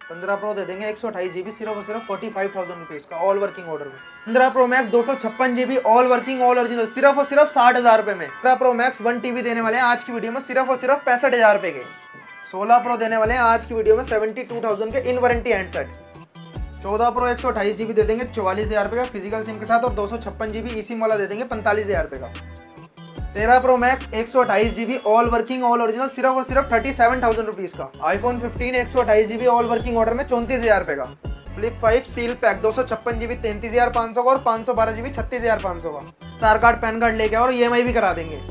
15 pro दे देंगे 128 GB सिर्फ और सिर्फ 45,000 रुपीज का ऑल वर्किंग ऑर्डर में। 15 pro max 256 GB all working all original सिर्फ और सिर्फ 60,000 रुपए में। 15 प्रो मैक्स 1 TB देने वाले हैं आज की वीडियो में सिर्फ और सिर्फ 65,000 रुपए के। 16 प्रो देने वाले हैं आज की वीडियो में 72,000 के इन वारंटी हैंडसेट। 14 प्रो 128 GB दे देंगे 44,000 रुपए का फिजिकल सिम के साथ और 256 GB ई सिम वाला दे देंगे 45,000 रुपए का। 13 pro max 128 GB all working all original सिर्फ और सिर्फ 37,000 रुपीज का। IPhone 15 128 GB all working order में 34,000 रुपए का। फ्लिप 5 सील पैक 256 GB 33,500 का और 512 GB 36,500 का। आधार कार्ड पैन कार्ड लेके और EMI भी करा देंगे।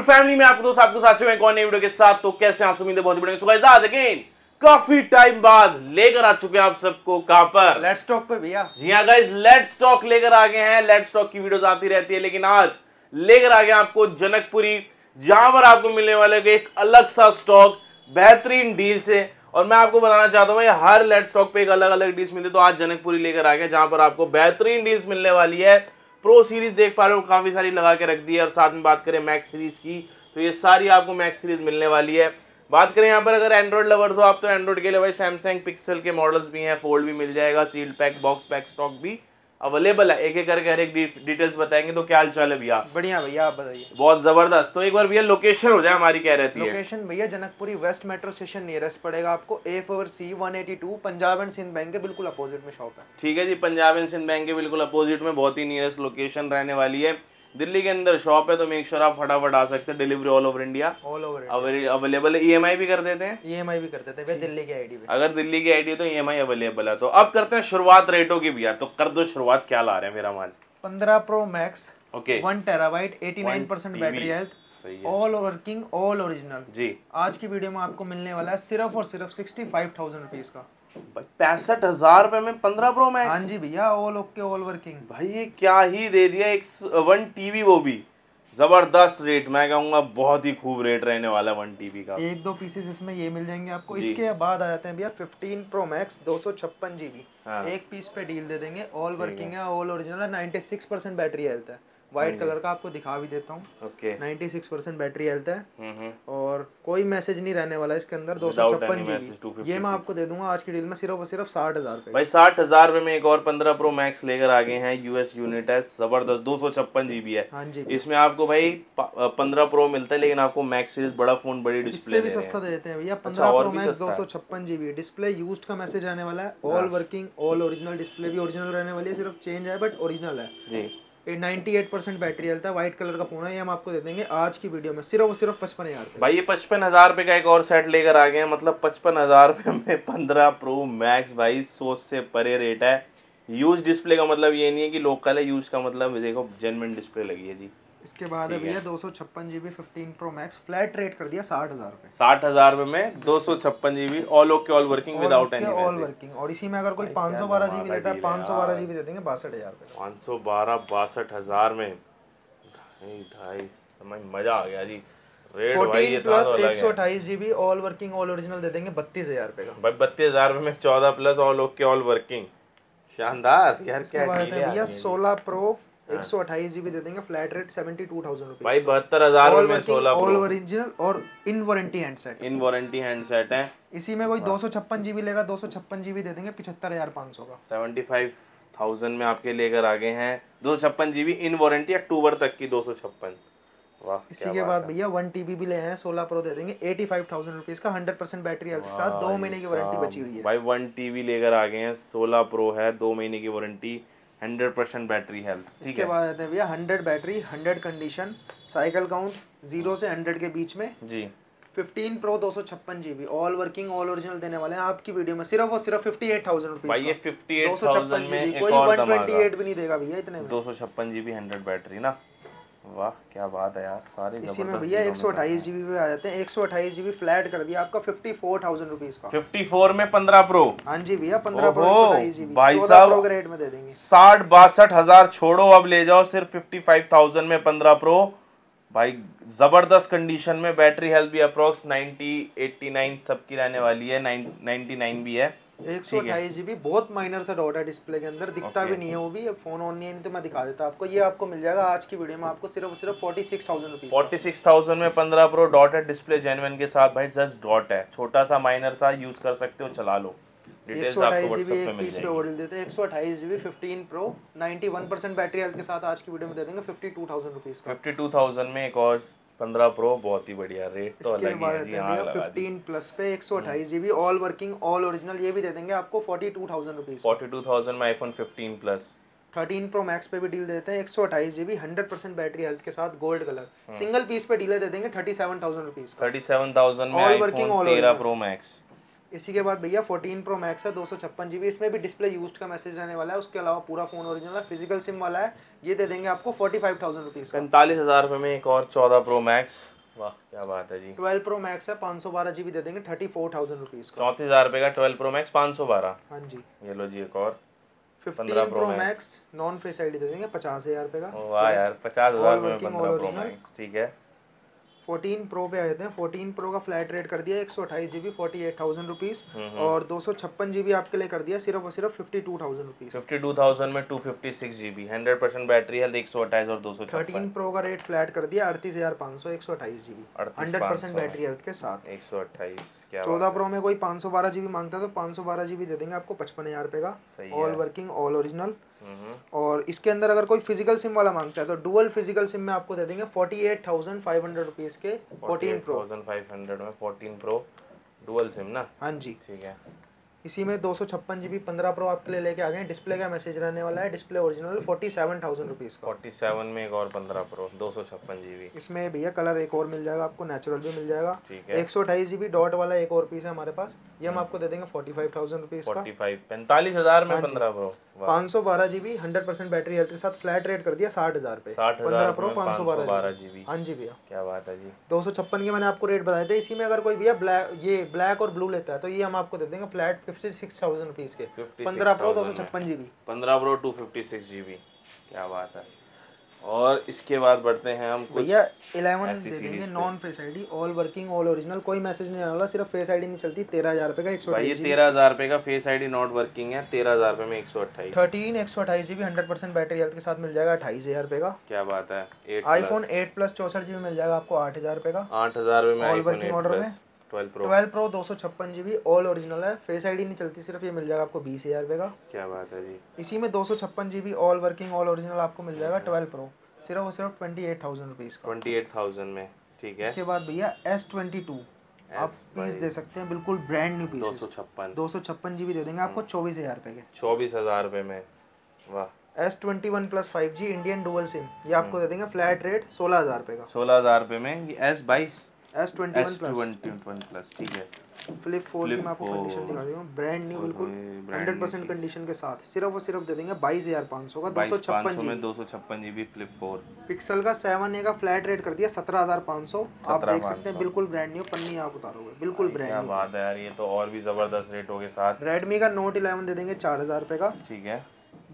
फैमिली में आपको दोस्त आपको साथ में एक और नई वीडियो के साथ। तो कैसे आप सब उम्मीद है बहुत बढ़िया। सो गाइस आज अगेन काफी टाइम बाद लेकर आ चुके हैं आप सबको कहां पर, लेट्स टॉक पे भैया। जी हाँ गाइस, लेट्स टॉक लेकर आ गए हैं। लेट्स टॉक की वीडियोस आती रहती है, लेकिन आज लेकर आ गए आपको जनकपुरी, जहां पर आपको मिलने वाले एक अलग सा स्टॉक बेहतरीन डील से। और मैं आपको बताना चाहता हूं हर लेट्स टॉक पे एक अलग अलग डील्स मिलती है, तो आज जनकपुरी लेकर आ गए जहां पर आपको बेहतरीन डील्स मिलने वाली है। प्रो सीरीज देख पा रहे हो काफी सारी लगा के रख दी है, और साथ में बात करें मैक्स सीरीज की तो ये सारी आपको मैक्स सीरीज मिलने वाली है। बात करें यहाँ पर अगर एंड्रॉइड लवर्स हो आप तो एंड्रॉइड के लिए भाई सैमसंग पिक्सल के मॉडल्स भी हैं, फोल्ड भी मिल जाएगा, sealed pack box pack stock भी अवेलेबल है। एक एक करके हर एक डिटेल्स बताएंगे। तो क्या हाल चाल है भैया? बढ़िया भैया, आप बताइए। बहुत जबरदस्त। तो एक बार भैया लोकेशन हो जाए हमारी, क्या रहती है लोकेशन? भैया Janakpuri waste metro station nearest पड़ेगा आपको। A4C 182 Punjab and Sindh bank के बिल्कुल अपोजिट में शॉप है। ठीक है जी, पंजाब एंड सिंध बैंक के बिल्कुल अपोजिट में बहुत ही नियरेस्ट लोकेशन रहने वाली है। दिल्ली के अंदर शॉप है, तो मेक श्योर आप फटाफट आ सकते हैं। Delivery all over India available है। EMI भी कर देते हैं, EMI भी कर देते हैं दिल्ली की आईडी पे। अगर दिल्ली की आईडी है तो EMI अवेलेबल है। तो अब करते हैं शुरुआत रेटों की भैया, तो कर दो शुरुआत। क्या ला रहे हैं फिर हम आज? 15 pro max okay 1 TB 89% battery health all working all original जी आज की वीडियो में आपको मिलने वाला है सिर्फ और सिर्फ 65,000 रुपीज का। 65,000 रुपए में 15 प्रो मैक्स? हाँ जी भैया, ऑल ओके ऑल वर्किंग। भाई ये क्या ही दे दिया, एक 1 TB, वो भी जबरदस्त रेट। मैं कहूंगा बहुत ही खूब रेट रहने वाला है 1 TB का। एक दो पीसेस इसमें ये मिल जाएंगे आपको। इसके बाद आ जाते हैं भैया 15 प्रो मैक्स 256 GB। हाँ। एक पीस पे डील दे देंगे, ऑल वर्किंग है ऑल ओरिजिनल है, 96% बैटरी हेल्थ है। व्हाइट कलर का आपको दिखा भी देता हूँ। ओके 96% बैटरी हेल्थ है और कोई मैसेज नहीं रहने वाला इसके अंदर। 256 GB ये मैं आपको दे दूंगा आज की डील में सिर्फ और सिर्फ 60,000 रुपए। भाई 60,000 रुपए में एक और 15 प्रो मैक्स लेकर आ गए हैं। US यूनिट है, जबरदस्त 256 GB है। हाँ जी, इसमें आपको भाई 15 प्रो मिलता है, लेकिन आपको मैक्स सीरीज बड़ा फोन बड़ी डिस्प्ले इससे भी सस्ता दे देते हैं भैया। 15 pro max 256 GB display used का मैसेज आने वाला है। All working all original display भी ओरिजिनल रहने वाली है, सिर्फ चेंज है बट ओरिजिनल है जी। 98% बैटरी हेल्थ है, व्हाइट कलर का फोन है। ये हम आपको दे देंगे आज की वीडियो में सिर्फ और सिर्फ 55,000 भाई ये 55,000 रुपए का एक और सेट लेकर आ गए हैं। मतलब 55,000 रुपए में 15 प्रो मैक्स, भाई सोच से परे रेट है। यूज डिस्प्ले का मतलब ये नहीं है कि लोकल है, यूज का मतलब देखो जेन्युइन डिस्प्ले लगी है जी। इसके बाद है भैया 256 GB 15 pro max flat rate कर दिया 60,000 रुपए। 60,000 रुपए में 256 GB all okay all working without any all working. और इसी में अगर कोई 512 GB लेता है 512 GB दे देंगे 62,000 रुपए। 512 62,000 में ढाई समझ मजा आ गया जी। रेट भाई ये plus 128 GB all working all original दे देंगे 32,000 रुपए का। भाई 32,000 रुपए में 14 plus all okay all working, शानदार यार। क्या भैया 16 प्रो 128 GB दे देंगे फ्लैट रेट 72,000 रुपए। भाई 72,000 में 16 प्रो ऑल ओरिजिनल और इन वारंटी हैंडसेट। इन वारंटी हैंडसेट है। इसी में कोई 256 GB लेगा 256 GB दे देंगे 75,500 का। 75,000 में आपके लेकर आ गए हैं 256 GB इन वारंटी अक्टूबर तक की 256। वाह। इसी के बाद भैया 1 TB भी ले हैं 16 प्रो दे देंगे 85,000 रुपीज का 100% बैटरी हेल्थ के साथ 2 महीने की वारंटी बची हुई है। भाई 1 TB लेकर आ गए हैं, 16 प्रो है, 2 महीने की वारंटी, 100% बैटरी हेल्थ। इसके बाद आते हैं भैया 100 बैटरी 100 कंडीशन, साइकिल काउंट 0 से 100 के बीच में जी। 15 pro 256 GB all working all original देने वाले हैं आपकी वीडियो में सिर्फ और सिर्फ 58,000 रुपीज। भाई ये 58,000 में एक कोई और 128 भी नहीं देगा भैया इतने में। 256 GB 100 बैटरी ना, वाह क्या बात है यार। सारे इसी में भैया 128 GB पे आ जाते हैं। 128 GB फ्लैट कर दिया आपका 54,000 रुपीज का। 54 में 15 प्रो। हाँ जी भैया 15 प्रो 128 GB भाई साहब प्रो के रेट में दे देंगे। 60-62,000 छोड़ो, अब ले जाओ सिर्फ 55,000 में 15 प्रो। भाई जबरदस्त कंडीशन में, बैटरी हेल्थ भी अप्रोक्स 90 89 सबकी रहने वाली है, 99 भी है। 128 GB, बहुत माइनर सा डॉट है डिस्प्ले के अंदर, दिखता भी नहीं है वो भी। फोन ऑन नहीं है, नहीं तो मैं दिखा देता आपको। ये आपको मिल जाएगा आज की वीडियो में आपको सिर्फ और सिर्फ 46,000 रुपीज। 46,000 में 15 प्रो डॉट है डिस्प्ले जेन्युइन के साथ भाई, जस्ट डॉट है, छोटा सा माइनर सा, यूज कर सकते हो, चला लो। डिटेल्स आपको व्हाट्सएप पे मिल जाएगी। 128 देते हैं 128 GB 15 प्रो 91% बैटरी हेल्थ के साथ आज की वीडियो में दे देंगे 52,000 रुपीज का। 52,000 में एक और 15 प्रो, बहुत ही बढ़िया रेट तो अलग ही है जी। हाँ, 15 प्लस पे 128 GB all working all original, ये भी दे देंगे आपको 42,000 रुपीज। 42,000 में आईफोन 15 प्लस 13 प्रो मैक्स पे भी डील देते हैं 128 GB 100% बैटरी हेल्थ के साथ गोल्ड कलर, सिंगल पीस पे डील दे देंगे 37,000 रुपीज। 37,000 में all working iPhone all 13 pro max. इसी के बाद भैया 14 प्रो मैक्स है 256 GB, इसमें भी डिस्प्ले यूज्ड का मैसेज रहने वाला है, उसके अलावा पूरा फोन ओरिजिनल है, फिजिकल सिम वाला है। ये दे देंगे आपको 45,000 रुपीज। 45,000 रुपए में एक और 14 प्रो मैक्स, वाह क्या बात है जी। 12 प्रो मैक्स है 512 GB दे देंगे 34,000 रुपीज का। 34,000 रुपए का 12 प्रो मैक्स 512। हाँ जी, ये लो जी एक और 15 pro max non face ID दे देंगे 50,000 रुपए का। वाह यार 50,000 में 15 प्रो मैक्स, ठीक है। 14 प्रो पे आ जाते हैं। 14 प्रो का फ्लैट रेट कर दिया 128 GB 48,000 रुपीज, और 256 GB आपके लिए कर दिया सिर्फ और सिर्फ 52,000 रुपीज। 52,000 में 256 GB 100% बैटरी हेल्थ, 128 और 256। 13 प्रो का रेट फ्लैट कर दिया 38,500 128 GB 100% बैटरी हेल्थ के साथ 128। क्या 14 प्रो में कोई 512 GB मांगता है तो 512 GB दे देंगे आपको 55,000 रुपए का, ऑल वर्किंग ऑल ओरिजिनल। और इसके अंदर अगर कोई फिजिकल सिम वाला मांगता है तो डुअल फिजिकल सिम में आपको दे देंगे 48,500 रुपीज के 14 प्रो। 48,500 में 14 प्रो डुअल सिम ना। हाँ जी, ठीक है। इसी में 256 GB 15 प्रो आपके लिए लेके आ गए। डिस्प्ले का मैसेज रहने वाला है, डिस्प्ले ओरिजिनल 47,000 रुपीज का। 47 में एक और 15 प्रो 256 GB। इसमें भैया कलर एक और मिल जाएगा आपको, नेचुरल भी मिल जाएगा। ठीक है। 128 GB डॉट वाला एक और पीस है हमारे पास, ये हम आपको दे देंगे 45,000 रुपीज का। 45,000 में 15 प्रो 512 GB 100% बैटरी हेल्थ के साथ फ्लैट रेट कर दिया 60,000 रुपए। 60,000 प्रो 512 GB। हाँ जी भैया, क्या बात है जी। 256 के मैंने आपको रेट बताए थे। इसी में अगर कोई भैया ब्लैक और ब्लू लेता है तो ये हम आपको दे देंगे फ्लैट 56,000 रुपीज के। 15 प्रो 256 GB। 15 pro 256 GB। क्या बात है। और इसके बाद बढ़ते हैं हम कुछ भैया 11 दे देंगे non face ID, all working all original, कोई मैसेज नहीं आने वाला, सिर्फ फेस आईडी नहीं चलती। 13,000 रुपए का 128 GB। 13,000 रुपए का फेस आईडी नॉट वर्किंग है, 13,000 रुपए में 128। 13 128 GB 100% बैटरी हेल्थ के साथ मिल जाएगा 28,000 रुपए का। क्या बात है। आईफोन 8 प्लस 64 GB मिल जाएगा आपको 8,000 रुपए का। 8,000 रुपए में ऑल वर्किंग ऑर्डर में 12 प्रो 256 GB ऑल ओरिजिनल है, फेस आईडी नहीं चलती, सिर्फ ये मिल जाएगा आपको 20,000 रुपए का। क्या बात है जी। इसी में 256 GB all working all original आपको मिल जाएगा 12 प्रो सिर्फ और सिर्फ 28,000 रुपीज का। 28,000 में, ठीक है। इसके बाद भैया S22 आप पीस दे सकते हैं, बिल्कुल ब्रांड न्यू पीस। 256 GB दे देंगे आपको 24,000 रुपए के। 24,000 रुपए में, वाह। S21 plus 5G Indian dual SIM, ये आपको दे देंगे फ्लैट रेट 16,000 रुपए का। 16,000 रुपए में ये S21 प्लस, ठीक है। फ्लिप 4 की मैं आपको कंडीशन दिखा देता हूँ, ब्रांड न्यू बिल्कुल 100% कंडीशन के साथ सिर्फ और सिर्फ दे देंगे 22,500 का। 256 में 256 GB फ्लिप 4 पिक्सल का 7A का फ्लैट रेट कर दिया 17,500। आप देख सकते हैं बिल्कुल ब्रांड न्यू, पन्नी आप उतारोगे बिल्कुल ब्रांड न्यू। क्या बात है यार, ये तो और भी जबरदस्त रेटों के साथ। रेडमी का नोट 11 दे देंगे 4,000 रुपए का, ठीक है।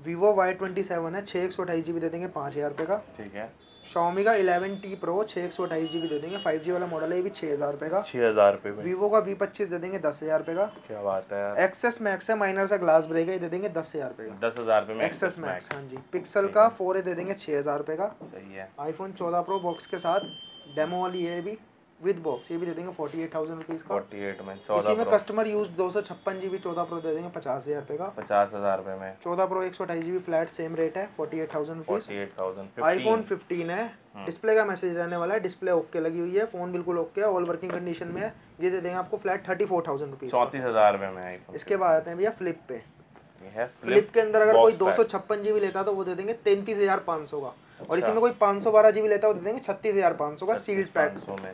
Vivo Y27 है 6 128 GB दे देंगे 5,000 रुपए का, ठीक है। Xiaomi का 11T Pro 6 128 GB दे देंगे 5G वाला मॉडल है, ये भी 6,000 रुपए का। 6,000 रुपए में। Vivo का V25 दे देंगे 10,000 रुपए का। क्या बात है यार। Access Max है माइनर सा ग्लास ब्रेक है, ये दे देंगे 10,000 रुपए का। 10,000 रुपए में Access Max, हाँ जी। पिक्सल का 4A दे देंगे 6,000 रुपए का। सही है। iPhone 14 Pro बॉक्स के साथ डेमो वाली है भी विद बॉक्स, ये भी दे देंगे 48,000 रुपीज का। 48 में 14 इसी में कस्टमर यूज 256 GB 14 Pro दे देंगे 50,000 रुपए का। 50,000 रुपए में 14 Pro 128 GB flat same rate है 48,000 रुपीज। 48,000। आईफोन 15 है, डिस्प्ले का मैसेज रहने वाला है, डिस्प्ले ओके लगी हुई है, फोन बिल्कुल ओके है, ऑल वर्किंग कंडीशन में है, ये दे देंगे आपको फ्लैट 34,000 रुपीज। 34,000 रुपए में आईफोन। इसके बाद आते हैं भैया फ्लिप पे। ये है फ्लिप के अंदर अगर कोई 256 GB लेता है तो वो दे देंगे 33,500 का, और इसी में कोई 512 GB लेता है वो दे देंगे 36,500 का सील्ड पैक में।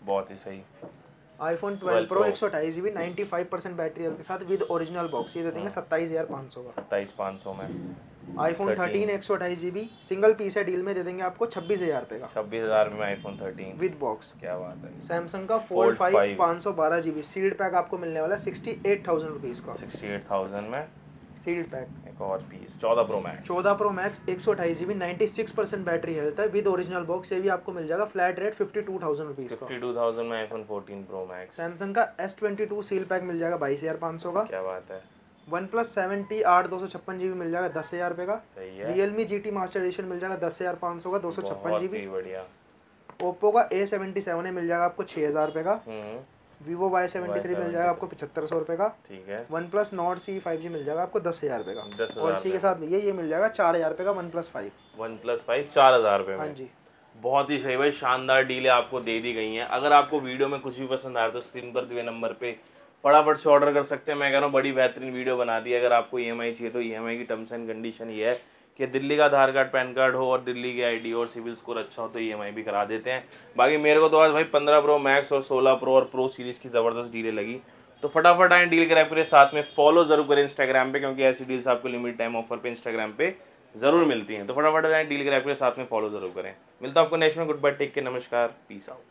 बहुत ही सही। IPhone 12 Pro 128 GB 95% battery health के साथ विद ओरिजिनल बॉक्स, ये दे देंगे 27,500 का। 27,500 में। आईफोन 13 128 GB सिंगल पीस है, डील में दे देंगे आपको 26,000 रुपए का। 26,000 में आईफोन 13 विद बॉक्स। क्या बात है। सैमसंग का फोल्ड 5 512 GB सील्ड पैक आपको मिलने वाला है 68,000 रुपीज का। 68,000 में सील्ड पैक। एक और piece 14 pro max. 14 pro max 128 GB 96% battery health है विद ओरिजिनल बॉक्स। ये भी आपको मिल जाएगा फ्लैट रेट 52,000 रुपीज का। 52,000 में आईफोन 14 प्रो मैक्स। सैमसंग का S22 सील पैक मिल जाएगा 22,500 का। क्या बात है। OnePlus 7T 8 256 GB मिल जाएगा 10,000 रुपये का। सही है। Realme GT मास्टर एडिशन मिल जाएगा 10,500 का 256 GB। बढ़िया। ओप्पो का A77 मिल जाएगा आपको 6,000 रुपये का। Vivo Y73 मिल जाएगा आपको 7,500 रुपये का। ठीक है। OnePlus Nord C 5G मिल जाएगा आपको 10,000 रुपये का। 10,000 और इसी के साथ ये मिल जाएगा 4,000 रुपये का OnePlus 5। OnePlus 5 4,000 रुपये में। हाँ जी, बहुत ही सही भाई, शानदार डीलें आपको दे दी गई हैं। अगर आपको वीडियो में कुछ भी पसंद आया तो स्क्रीन पर दिए नंबर पे फटाफट से ऑर्डर कर सकते हैं। मैं कह रहा हूँ बड़ी बेहतरीन वीडियो बना दी है। अगर आपको EMI चाहिए तो EMI की टर्म्स एंड कंडीशन ये है कि दिल्ली का आधार कार्ड पैन कार्ड हो और दिल्ली की ID और सिविल स्कोर अच्छा हो तो EMI भी करा देते हैं। बाकी मेरे को तो आज भाई 15 प्रो मैक्स और 16 प्रो और प्रो सीरीज की जबरदस्त डीलें लगी। तो फटाफट आए डील ग्रैब करें, साथ में फॉलो जरूर करें इंस्टाग्राम पे, क्योंकि ऐसी डील्स आपको लिमिट टाइम ऑफर पे इंस्टाग्राम पे जरूर मिलती हैं। तो फटाफट आए डील ग्रैब करें, साथ में फॉलो जरूर करें। मिलता हूं आपको नेक्स्ट में। गुड बाय, टेक केयर, नमस्कार, पीस आउट।